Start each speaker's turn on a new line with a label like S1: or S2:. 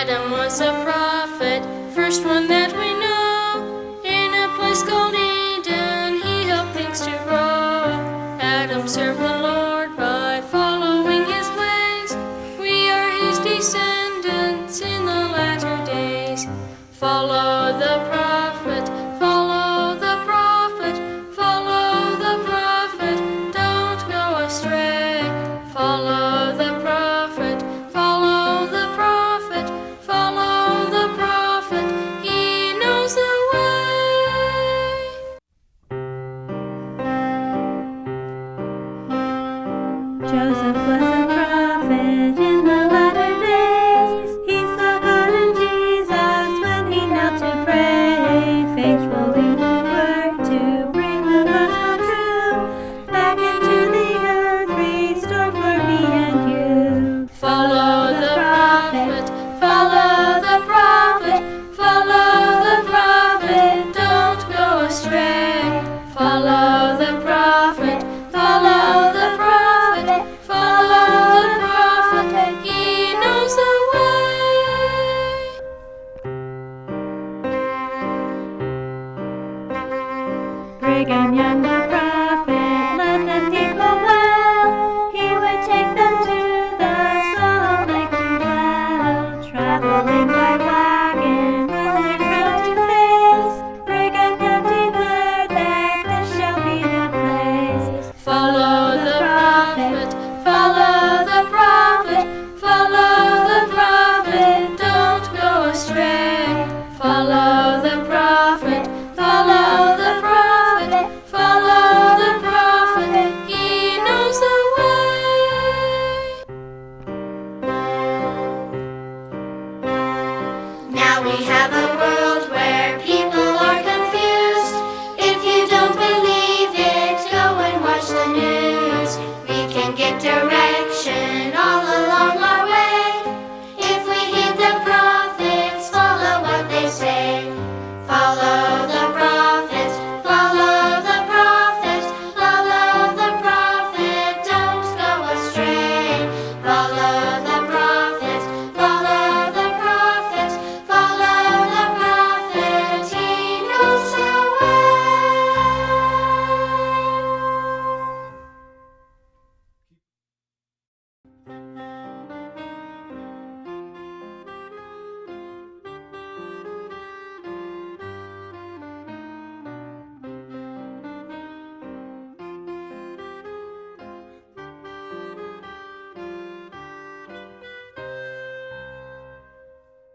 S1: Adam was a prophet, first one that we know. In a place called Eden, he helped things to grow. Adam served the Lord by following his ways. We are his descendants in the latter days. Follow the prophet, follow the prophet, follow the prophet, don't go astray. Follow the prophet, follow the prophet, follow the prophet, he knows the way.
S2: Joseph was a prophet in the latter days. He saw God in Jesus when he knelt to pray. Faithfully he worked to bring the gospel true back into the earth, restored for me and you.
S1: Follow the prophet, follow the prophet, follow the prophet, don't go astray. Follow the prophet, follow the prophet, follow the prophet, he knows the way.
S2: Brigham Young the prophet led the people well. He would take them to the Salt Lake to dwell. Traveling by wagon was their trial to face. Brigham Young declared that this shall be the place.
S1: Follow the prophet, follow the prophet, follow the prophet, don't go astray. Follow the prophet, follow the prophet, follow the prophet, he knows the way. Now we have a world where people are confused. If you don't believe it, go and watch the news. We can get directions